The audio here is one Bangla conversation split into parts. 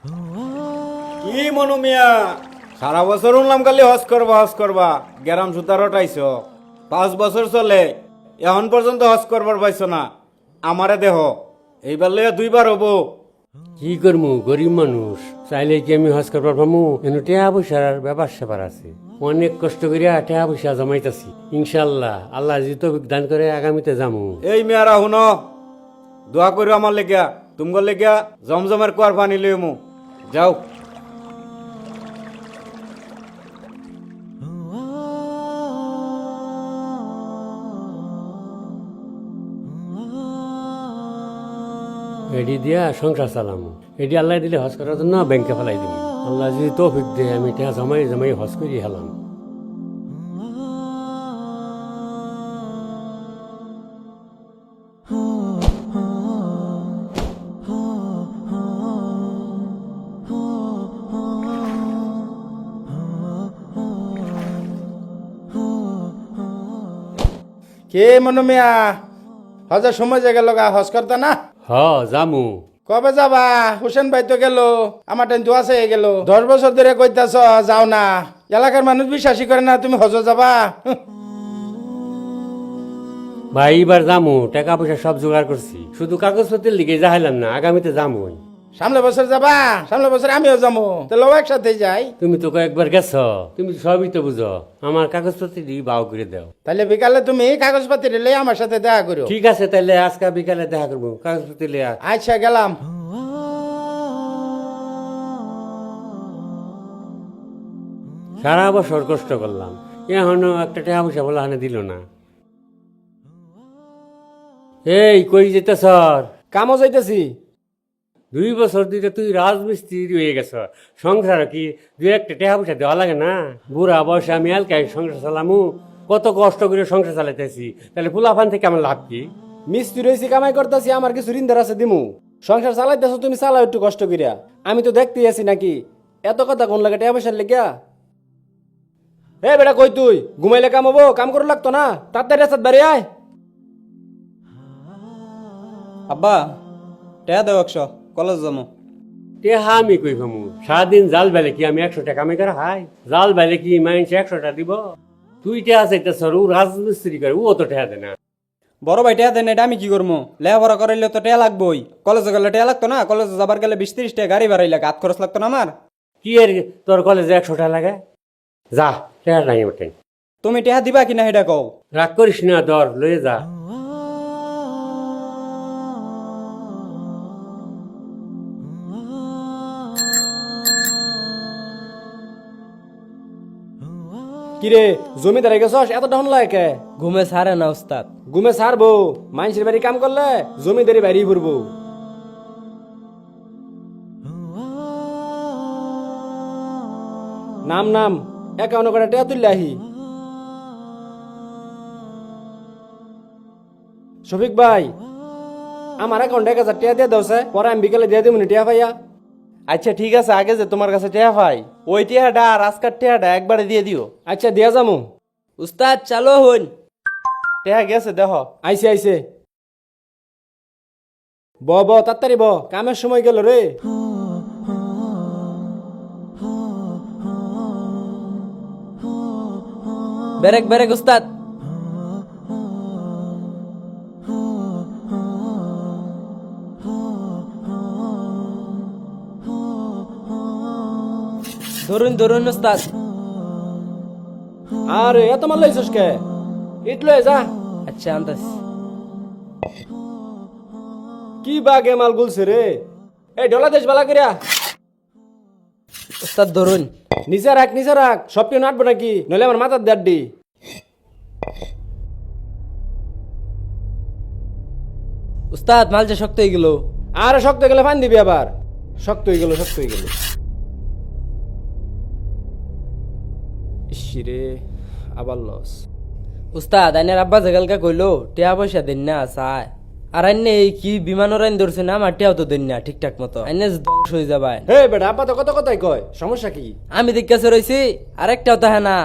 কি মনু মিয়া সারা বছর উনলাম খালি হজ করবা গেরাম সুতার ওটাইছ 5 বছর চলে এখন পর্যন্ত হজ করবার পাইছো না। আমারে দেহ এইবার লইয়া 2বার হবো। কি করমু গরিব মানুষ চাইলে কি আমি হজ করবার পামু এনে টেহা পয়সার ব্যাপার স্যাপার আছে। অনেক কষ্ট করিয়া টেহা পয়সা জমাইতাছি। ইনশাল্লাহ আল্লাহ যদি তৌফিক দান করে আগামীতে যামু। এই মেয়ারা শুনো, দোয়া করো আমার লেগিয়া, তুমগর লেগিয়া জমজমের কুয়ার পানি লইমু। যাও। এডি দিয়া সংসার চালামু। এডি আল্লাহ দিলে হজ করার জন্য ব্যাংকে ফেলাই দিব। আল্লাহ যদি তৌফিক দেয় আমি টেহা জমাই হজ করি হেলাম। কে মনু মিয়া হজের সময় যে গেল গা হজ করতে না? হ জামু। কবে যাবা? হুসেন ভাই তো গেল, আমার টেন তো আছে গেল। 10 বছর ধরে কইতাছ যাও না, এলাকার মানুষ বিশ্বাসই করে না তুমি হজ যাবা। ভাই এবার জামু, টাকা পয়সা সব জোগাড় করছি, শুধু কাগজপত্রের লিগে যাইলাম না, আগামীতে যামু। সামনে বছর যাবা? সামনে বছর আমিও যাবো, তাহলে একসাথে যাই। তুমি তো কয়েকবার গেছ, তুমি সবই তো বুঝো, আমার কাগজপত্র দিয়ে বাউ করে দাও। তাহলে বিকালে তুমি কাগজপাতি রেলে আমার সাথে দেখা করো। ঠিক আছে, তাহলে আজকে বিকালে দেখা করবো, কাগজপত্র লিয়া। আচ্ছা গেলাম। সারা বছর কষ্ট করলাম, এখনো একটা টাকা পয়সা বলা হানে দিল না। এই কই যেতে স্যার? কামও যাইতেছি। 2 বছর ধরে তুই রাজমিস্ত্রি হয়ে গেছ, সংসার কি 2-1 টাকা পয়সা দেওয়া লাগে না? বুড়া বয়সে আমি এলকাই সংসার চালামু, কত কষ্ট করে সংসার চালাইতেছি, তাহলে ফুলাফান থেকে আমার লাভ কি? মিস্ত্রি রয়েছি, কামাই করতেছি, আমার কিছু ঋণদার আছে দিমু। সংসার চালাইতেছো তুমি, চালাও একটু কষ্ট করিয়া। আমি তো দেখতেই আছি নাকি, এত কথা কোন লাগে টাকা পয়সার লেগিয়া? এ বেটা কই তুই? ঘুমাইলে কাম হবো? কাম করে লাগতো না? তাড়াতাড়ি রাস্তাত বাড়ি আয়। আব্বা টেয়া দেও 100 কলেজ যাবো। টেহা আমি কই খামু? সারাদিন জাল বেলে কি আমি 100 টাকা কামাই করা হাই? জাল বেলে কি মাইনস 100 টাকা দিব? তুই টেহা চাইতেছ, ও রাজমিস্ত্রি করে, ও তো টেহা দে না। বড় ভাই টেয়া দেন, এটা আমি কি করবো? লেখাপড়া করাইলে তো টেয়া লাগবোই। কলেজে গেলে টেয়া লাগতো না? কলেজে যাবার গেলে 20-30 টাকা গাড়ি ভাড়াই লাগে, হাত খরচ লাগতো না আমার? কি এর তোর কলেজে 100 টাকা লাগে? যা, টেহা নাই ওঠে। তুমি টেয়া দিবা কিনা সেটা কও। রাগ করিস না, দর লয়ে যা। কিরে জমিদারে গেছস, এত ডাউন লাগে? ঘুমে সারে না উস্তাদ। ঘুমে সারবো? মানুষের বাড়ি কাম করলে জমিদারি বাড়ি ঘুরবো। নাম নাম একাউন্ট করে টেয়া তুললে আহি। শফিক ভাই, আমার অ্যাকাউন্টে 1000 টাকা দিয়ে দাও, পরে আমি বিকালে দিয়ে দেবো টিয়া ভাইয়া। আচ্ছা ঠিক আছে, আগে যে তোমার কাছে টেহা ভাই, ওই টেহাটা আর আজকার টেহাটা একবারে দিয়ে দিও। আচ্ছা দিয়া যামু। উস্তাদ চালো হন, টেহা গেছে দেহ। আইসে আইসে। ব তাড়াতাড়ি ব, কামের সময় গেল রে। বেরেক বেরেক উস্তাদ। ধরুন ধরুন উস্তাদ। আরে এত মাল লইছস কে? ইট লয়ে যা। আচ্ছা আনতাছি। কি বাগে মাল গুলছে রে? এই ঢোলা দেশ বালা করিয়া। উস্তাদ ধরুন। নিচে রাখ, সবটি নাটবো নাকি? নইলে আমার মাথার দাড্ডি। উস্তাদ মাল যে শক্ত হয়ে গেল। আরে শক্ত হয়ে গেলে ফান দিবি আবার। শক্ত হয়ে গেল। ইসিরে আবার লস। উস্তাদ আইনের আব্বা জাগালকা কইলো টেহা পয়সা দেন না চায়। আর আইনে এই কি বিমান ওরাইন ধরছে না, আমার টেহাও তো দেন না ঠিকঠাক মতো। আইনে ধ্বংস হয়ে যাবাই। হে বেটা, আব্বা তো কত কথাই কয়, সমস্যা কি? আমি দেখতেছে রইছি, আরেকটাও তো হ্যাঁ না।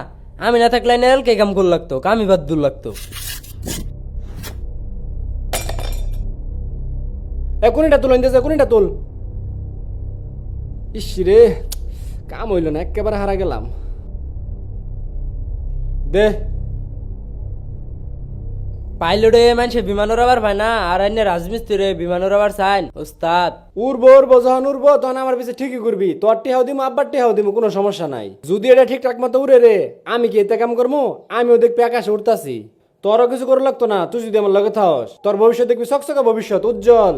আমি না থাকলে আইনে এলকে কাম করে লাগতো, কামি বাদ দূর লাগতো। কোনটা তুল, কোনটা তুল? ইস রে, কাম হইল না, একেবারে হারা গেলাম। দে পাইলটে মানুষে বিমান উড়াবার পায় না, আর আইনে রাজমিস্ত্রি বিমান উড়াবার চাইন ওস্তাদ। উড়বো যখন উড়বো তখন আমার পিছে ঠিকই করবি। তোর টেহাও দিমু, আব্বার টেহাও দিমু, কোনো সমস্যা নাই। যদি এটা ঠিকঠাক মতো উড়ে রে, আমি কি এতে কাম করবো? আমিও দেখবি আকাশে উঠতাছি, তোরও কিছু করে লাগতো না। তুই যদি আমার লগে থাকস, তোর ভবিষ্যৎ দেখবি চকচকা ভবিষ্যৎ, উজ্জ্বল।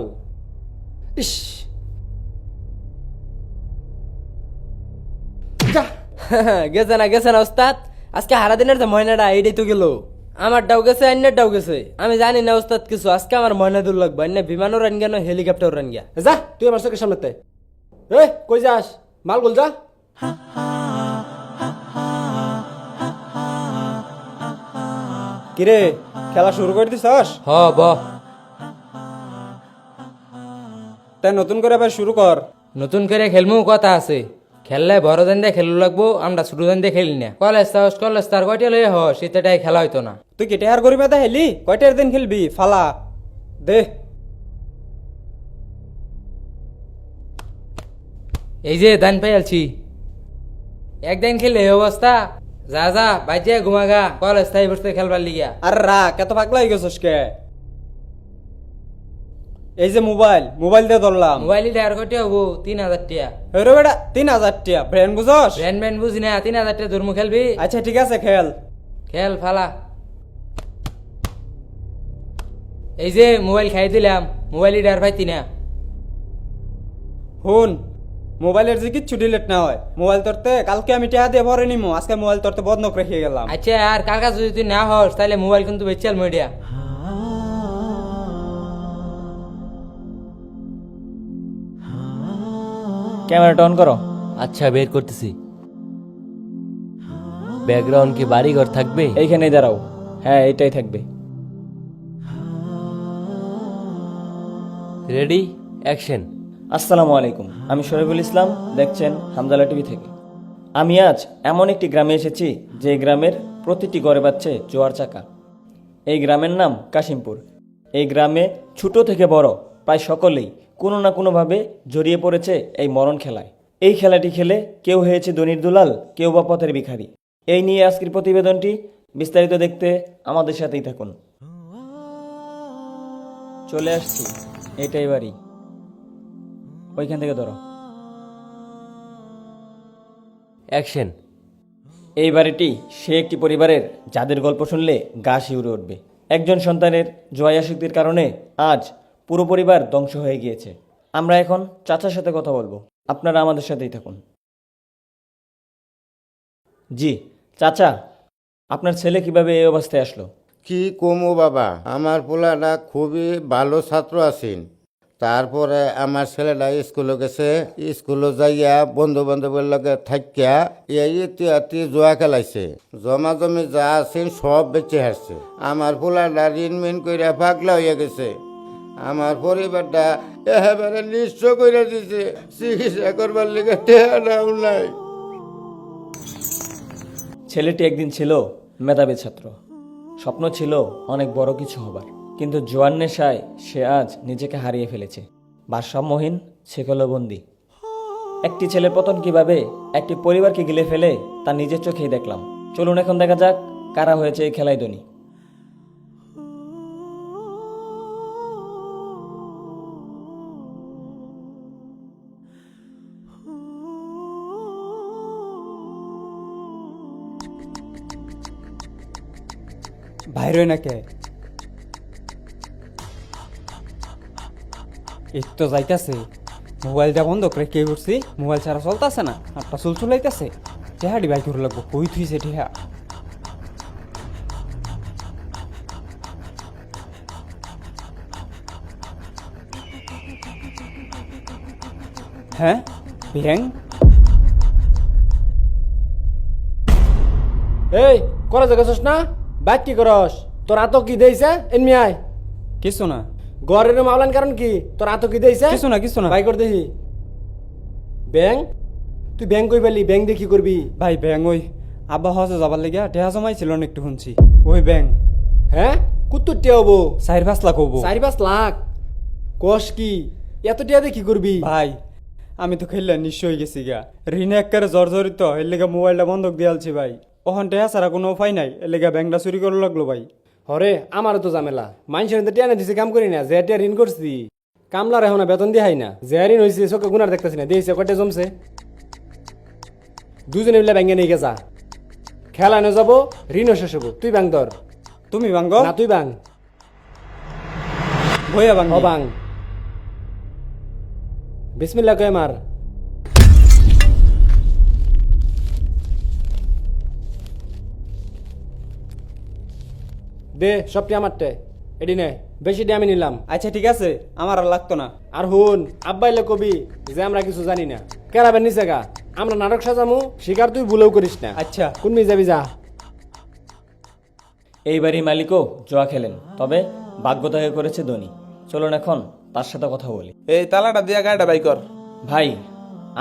ইস যা। গেছে না ওস্তাদ, আজকে হারা দিনের যে ময়নাটা এইটাই তো গেল। আমার ডাউ গেছে, অন্যের ডাউ গেছে। আমি জানি না ওস্তাদ কিছু, আজকে আমার ময়না দূর লাগবে। অন্য বিমানও রান গেল, হেলিকপ্টার রান গিয়া। যা তুই আমার চোখের সামনে। কই যাস? মালগুল যা। কিরে খেলা শুরু করে দিছস? হ ব তাই নতুন করে আবার শুরু কর। নতুন করে খেলমু কথা আছে। খেললে বড় দান দিয়ে খেলু লাগবো, আমরা ছোট দান দিয়ে খেলি না। কলেজ তার কয়টা লয়ে হ, সেটাই খেলা হইতো না। তুই কি টেহার গরিবে দা হেলি? কয়টার দিন খেলবি? ফালা দে। এই যে দান পাইয়ালছি, একদিন খেলে এই অবস্থা। যা বাইজে ঘুমাগা, কলেজ তাই বসতে খেলবার লিগা। আর রাখ, এত পাগলা হয়ে গেছস কে? এই যে মোবাইল দিয়ে ধরলাম। মোবাইল আর কয়টা হবো? 3000 টাকা। হেরো বেটা 3000 টাকা ব্র্যান্ড বুঝস? ব্যান্ড বুঝি না, 3000 টাকা ধর্ম খেলবি। আচ্ছা ঠিক আছে খেল। খেল ফালা। এই যে মোবাইল খাই দিলাম, মোবাইল আর পাইতি না। হুন, মোবাইলের যে কিচ্ছু ডিলেট না হয়। মোবাইল তোরতে কালকে আমি টাকা দিয়ে ভরে নিমু, আজকে মোবাইল তোরতে বন্ধক রেখে গেলাম। আচ্ছা, আর কার কাছে যদি তুই না হস, তাহলে মোবাইল কিন্তু বেচাল মিডিয়া। ক্যামেরাটা অন করো। আচ্ছা, বের করতেছি। ব্যাকগ্রাউন্ড কি বাড়িঘর থাকবে? এইখানেই দাঁড়াও। হ্যাঁ, এইটাই থাকবে। Ready, action. আসসালামু আলাইকুম, আমি শরীফুল ইসলাম, দেখছেন হামদালা টিভি থেকে। আমি আজ এমন একটি গ্রামে এসেছি যে গ্রামের প্রতিটি ঘরে বাজছে জোয়ার চাকা। এই গ্রামের নাম কাশিমপুর। এই গ্রামে ছোট থেকে বড় প্রায় সকলেই কোনো না কোনোভাবে জড়িয়ে পড়েছে এই মরণ খেলায়। এই খেলাটি খেলে কেউ হয়েছে ধনির দুলাল, কেউ বা পথের ভিখারি। এই নিয়ে আজকের প্রতিবেদনটি, বিস্তারিত দেখতে আমাদের সাথেই থাকুন। চলে আসছি, এটাই বাড়ি। ওইখান থেকে ধরো। অ্যাকশন। এই বাড়িটি সে একটি পরিবারের যাদের গল্প শুনলে গা শিউরে উঠবে। একজন সন্তানের জয়াশক্তির কারণে আজ পুরো পরিবার ধ্বংস হয়ে গিয়েছে। আমরা এখন চাচার সাথে কথা বলবো, আপনারা আমাদের সাথেই থাকুন। জি চাচা, আপনার ছেলে কিভাবে এই অবস্থায় আসলো? কি কমু বাবা, আমার পোলাটা খুবই ভালো ছাত্র আছেন। তারপরে আমার ছেলেটা স্কুলে গেছে, স্কুলে যাইয়া বন্ধু বান্ধবের লগে থাকিয়া এই ইতিহাতি জোয়া খেলাইছে। জমা জমি যা আছেন সব বেঁচে হারছে। আমার পোলাটা ঋণ মিন কইরা পাগলা হইয়া গেছে। আমার পরিবারটা একেবারে নিঃস্ব কইরা দিছে। চিকিৎসা করবার লিগে টেহাটাও নাই। ছেলেটি একদিন ছিল মেধাবী ছাত্র, স্বপ্ন ছিল অনেক বড় কিছু হবার, কিন্তু জোয়ার নেশায় সে আজ নিজেকে হারিয়ে ফেলেছে। ভারসাম্যহীন ছেকলবন্দি। একটি ছেলের পতন কিভাবে একটি পরিবারকে গিলে ফেলে তা নিজের চোখেই দেখলাম। চলুন এখন দেখা যাক কারা হয়েছে এই খেলায় ধনী। বাইরে না কে? এই তো যাইতাছে। মোবাইলটা বন্ধ করে কে করছি? মোবাইল ছাড়া চলতেছে না, একটা চুলচুলাইতেছে। টেহাডি বাইক করে লাগবো, কই থুইছে টেহা? হ্যাঁ ব্যাং? এই কলেজে গেছস না? বাইক কি করস? তোর আতো কি দেইছে? এমনি আয়। কিছু না, গরের মাওলান কারণ কি? তোর আতো কি দেইছে? কিছু না। বাই কর দেখি। ব্যাং? তুই ব্যাং কই পেলি? ব্যাং দিয়ে কি করবি? ভাই ব্যাং ওই আব্বা হজে যাবার লেগে টেহা জমাইছিল না, একটু শুনছি। ওই ব্যাং হ্যাঁ, কুত্তুর টিয়া হবো 4-5 লাখ হবো। 4-5 লাখ? কস কি? এত টিয়া দিয়ে কি করবি? ভাই আমি তো খেললে নিঃস্ব হয়ে গেছি গা, ঋণে একবারে জর্জরিত, এর লেগে মোবাইলটা বন্ধক দিয়ালছি ভাই। ওখান টেহা ছাড়া কোনো উপায় নাই, এর লেগে ব্যাংকটা চুরি করে লাগলো ভাই। হরে আমারও তো ঝামেলা, মানুষের তো টিয়ানে দিছে কাম করি না, যে টিয়া ঋণ করছি কামলার এখন বেতন দিয়ে হাই না, যে ঋণ হয়েছে চোখে গুনার দেখতেছি না, দিয়েছে কটে জমছে। দুজনে মিলে ব্যাঙ্গে নিয়ে গেছা, খেলা এনে যাবো, ঋণও শেষ হবো। তুই ব্যাং ধর। তুমি ভাঙ্গ না তুই ব্যাং। ভইয়া ভাঙ্গ। ও বাং। বিসমিল্লাহ কয় মার। দে সবটি আমারটে, এডি নে, বেশি দিয়ে আমি নিলাম। আচ্ছা ঠিক আছে, আমার আর লাগতো না। আর হুন আব্বাইলে কবি যে আমরা কিছু জানি না, কেরাবেন নিচে গা, আমরা নাটক সাজামু, শিকার তুই ভুলেও করিস না। আচ্ছা। কোন মি যাবি যা। এই বাড়ির মালিকও জুয়া খেলেন, তবে ভাগ্য তাকে করেছে ধনী। চলুন এখন তার সাথে কথা বলি। এই তালাটা দিয়া গাড়িটা বাই কর। ভাই,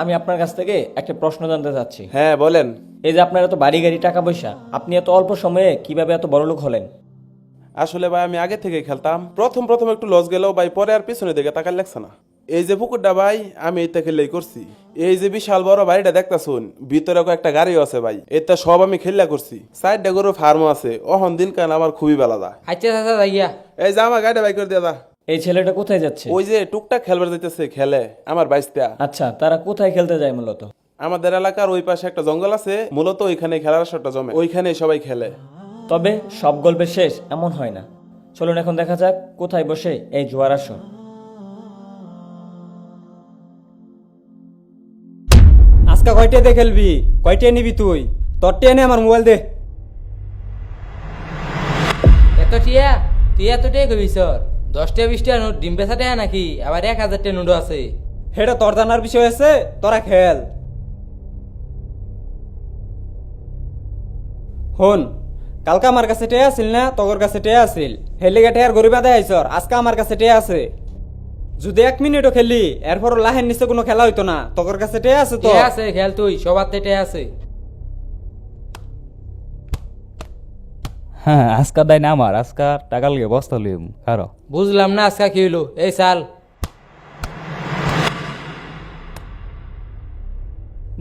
আমি আপনার কাছ থেকে একটা প্রশ্ন জানতে চাচ্ছি। হ্যাঁ বলেন। এই যে আপনার এত বাড়ি গাড়ি টাকা পয়সা, আপনি এত অল্প সময়ে কিভাবে এত বড়লোক হলেন? আসলে ভাই আমি আগে থেকে খেলতাম, প্রথম প্রথম একটু লস গেল ভাই, পরে আর পিছনে দিকে টাকা লাগছে না। এই যে পুকুরটা ভাই আমি এটা খেললেই করছি। এই যে বিশাল বড় বাড়িটা দেখতাছুন, ভিতরে একটা গাড়িও আছে ভাই, এটা সব আমি খেললা করছি। সাইডটা গরু ফার্মও আছে, অহন দিন কান আমার খুবই বেলা দা। আচ্ছা চাচা যাইয়া। এই যে আমার গাড়িটা বাই করে দিয়া দা। এই ছেলেটা কোথায় যাচ্ছে? ওই যে টুকটাক খেলবার যাইতেছে, খেলে আমার বাইসটা। আচ্ছা, তারা কোথায় খেলতে যায় মূলত? আমাদের এলাকার ওই পাশে একটা জঙ্গল আছে, মূলত ওইখানে খেলার আসরটা জমে, ওইখানে সবাই খেলে। তবে সব গল্পের শেষ এমন হয় না। চলুন এখন দেখা যাক কোথায় বসে এই জুয়ার আসর। আজকে কয়টা দিয়ে খেলবি? কয়টা নিবি তুই? তোর টিয়া নে, আমার মোবাইল দে। এত টিয়া? তুই এত টিয়া কবি স্যার? 10টা 20টা নোট ডিম পেশা টিয়া নাকি? আবার 1000টা নোটও আছে। হেটা তোর জানার বিষয় আছে, তোরা খেল। হন, কালকে আমার কাছে টেয়া আছিল না, তোর কাছে টেয়া আছিল, হেলিগা টেয়ার গরিবা দেয় আইসর, আজকে আমার কাছে টেয়া আছে। যদি 1 মিনিটও খেলি এরপর লাহের নিচে কোনো খেলা হইতো না। তোর কাছে টেয়া আছে তো? টিয়া আছে, খেল তুই, সবার তে টিয়া আছে। হ্যাঁ, আজকার দেয় না আমার, আজকার টাকা লিয়ে বস্তা লিম কারো। বুঝলাম না আজকে কি হইলো। এই সাল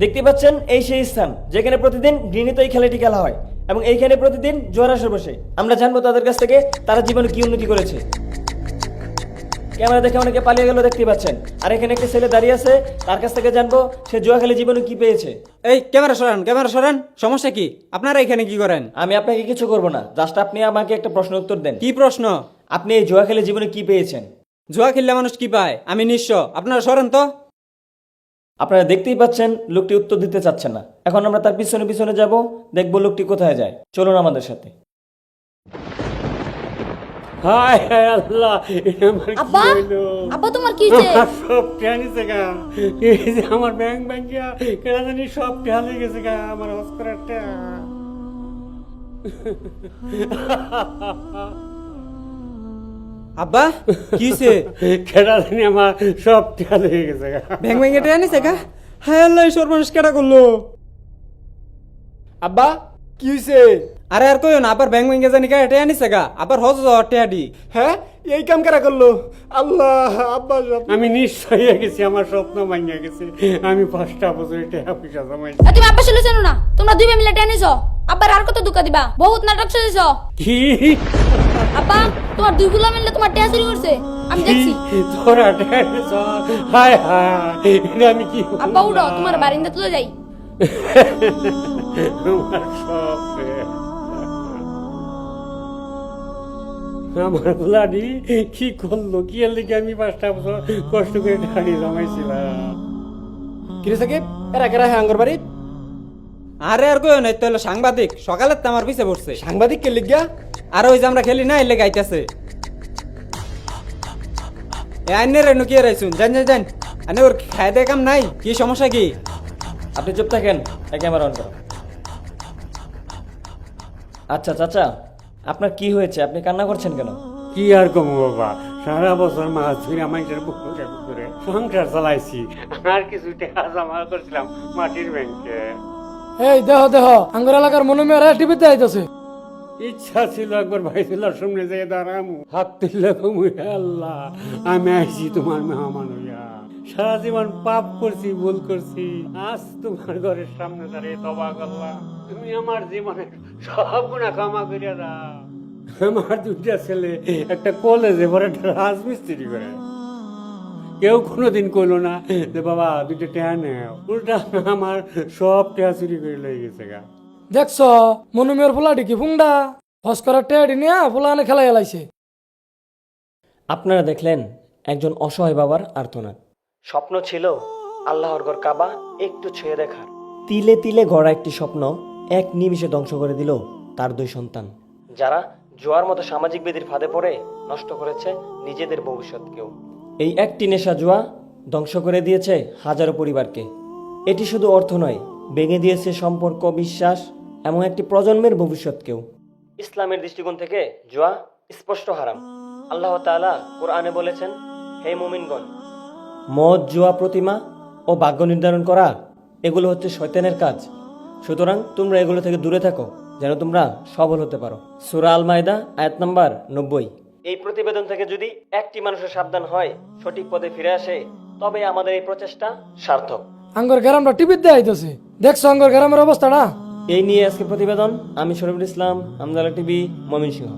দেখতে পাচ্ছেন, এই সেই স্থান যেখানে প্রতিদিন ঘৃণিত এই খেলাটি খেলা হয় এবং এইখানে প্রতিদিন জোয়ার আসর বসে। আমরা জানবো তাদের কাছ থেকে তারা জীবনে কি উন্নতি করেছে। ক্যামেরা দেখে অনেকে পালিয়ে গেল দেখতে পাচ্ছেন, আর এখানে একটা ছেলে দাঁড়িয়ে আছে, তার কাছ থেকে জানবো সে জুয়া খেলে জীবনে কি পেয়েছে। এই ক্যামেরা সরান, ক্যামেরা সরান। সমস্যা কি? আপনারা এখানে কি করেন? আমি আপনাকে কিছু করব না, জাস্ট আপনি আমাকে একটা প্রশ্ন উত্তর দেন। কি প্রশ্ন? আপনি এই জুয়া খেলে জীবনে কি পেয়েছেন? জুয়া খেললে মানুষ কি পায়? আমি নিঃস্ব। আপনারা সরেন তো। আপনারা দেখতেই পাচ্ছেন লোকটি উত্তর দিতে চাচ্ছে না। এখন আমরা তার পিছনে পিছনে যাব, দেখবো লোকটি কোথায় যায়। চলুন আমাদের সাথে। হায় হায় আল্লাহ, এটা আমার কি আব্বা হইলো? আব্বা তোমার কি হইছে? আমার সব টেহানিছে গা। এই যে আমার ব্যাংক ব্যাংকিয়া কেনা জানি সব টেহালে গেছে গা, আমার হস্করার টেহা। আব্বা কি হইছে? কেনা জানি আমার সব টেহালে গেছে গা। ভ্যাং ভ্যাঙে টেয়া নিছে গা? হায় আল্লাহ, এই সর্বনাশ কেটা করলো? আব্বা কি হইছে? আরে আর কইও না, আবার ব্যাং ভেঙে জানি কে টেয়া নিছে গা, আবার হজ যাওয়ার টেয়া দি। হ্যাঁ, এই কাম কারা করলো? আল্লাহ, আব্বা আমি নিশ্চয় হয়ে গেছি, আমার স্বপ্ন ভাঙিয়া গেছে। আমি 5টা বছর টেহা পয়সা জমাইছি। তুমি আব্বা শুলে জানো না? তোমরা দুই ভাই মিলে টেনিস আব্বার আর কত দুকা দিবা? বহুত নাটক সাজিছ। কি? আব্বা তোমার দুই গুলা মিললে তোমার টেয়া চুরি করছে, আমি দেখছি। তোরা টেহা নিছ? হায় হায়, এটা আমি কি আব্বা উঠো, তোমার বারিন্দা তুলে যাই। আমার সব শেষ। আমার লাডি কি করলো? কি এর লিগে আমি 5টা বছর কষ্ট করে ঢাড়ি জমাইছিলাম। কিরে সাকিব, এরা কেরা হ্যাঁ আঙ্গর বাড়ি? আরে আর কইও না, তো হলো সাংবাদিক, সকালে তো আমার পিছে পড়ছে। সাংবাদিক কে লিগা? আর ওই যে আমরা খেলি না, এলে গাইতেছে। এ আইনের রেনু কি রাইছুন? জান জান জান, আনে ওর খায় দেয় কাম নাই। কি সমস্যা কি? আপনি চুপ থাকেন, ক্যামেরা অন করো। আচ্ছা চাচা, আপনার কি হয়েছে? আপনি কান্না করছেন কেন? কি আর কমু বাবা, সারা বছর মাছ ধরে আমাদের পুকুরে পুকুরে সংসার চালাইছি। আর কিছু টাকা জমা করছিলাম মাটির ব্যাংকে। এই দেহ দেহ আঙ্গুর এলাকার মনে মেয়েরা টিভিতে আইতেছে। ইচ্ছা ছিল একবার ভাই ছিলার সামনে যেয়ে দাঁড়ামু, হাত তুললে কমু, আল্লাহ আমি আইছি তোমার মেহমান হইয়া। সারা জীবন পাপ করছি, ভুল করছি। আজ তোমার ঘরের সামনে দাঁড়িয়ে তবা করলাম, তুমি আমার জীবনের সব গুণা ক্ষমা করিয়া দাও। আমার দুইটা ছেলে একটা কলেজে পরে একটা রাজমিস্ত্রি করে, কেউ কোনোদিন কইলো না যে বাবা দুইটা টেহা নেও, উল্টা আমার সব টেহা চুরি করে লয়ে গেছে গা। দেখছ মনুমের পোলাটি কি ফুংডা হস করার টেয়ারি নিয়ে পোলানে খেলা গেলাইছে। আপনারা দেখলেন একজন অসহায় বাবার আর্তনাদ। স্বপ্ন ছিল আল্লাহর ঘর কাবা একটু ছুঁয়ে দেখার। তিলে তিলে গড়া একটি স্বপ্ন এক নিমিষে ধ্বংস করে দিল তার দুই সন্তান, যারা জোয়ার মতো সামাজিক বিধির ফাঁদে পড়ে নষ্ট করেছে নিজেদের ভবিষ্যৎকেও। এই একটি নেশা জুয়া ধ্বংস করে দিয়েছে হাজারো পরিবারকে। এটি শুধু অর্থ নয়, ভেঙে দিয়েছে সম্পর্ক, বিশ্বাস, এমন একটি প্রজন্মের ভবিষ্যৎকেও। ইসলামের দৃষ্টিকোণ থেকে জুয়া স্পষ্ট হারাম। আল্লাহ তাআলা কোরআনে বলেছেন, হে মুমিনগণ, মদ, জুয়া, প্রতিমা ও ভাগ্য নির্ধারণ করা এগুলো হচ্ছে শয়তানের কাজ। সুতরাং তোমরা এগুলো থেকে দূরে থাকো, যেন তোমরা সফল হতে পারো। সূরা আল মাইদা আয়াত নাম্বার 90। এই প্রতিবেদন থেকে যদি একটি মানুষের সাবধান হয়, সঠিক পথে ফিরে আসে, তবে আমাদের এই প্রচেষ্টা সার্থক। আঙ্গর গ্রামটা টিভিতে আইতেছে, দেখছো আঙ্গর গ্রামের অবস্থাটা। এই নিয়ে আজকে প্রতিবেদন। আমি শরীফুল ইসলাম, হামদালা টিভি, ময়মনসিংহ।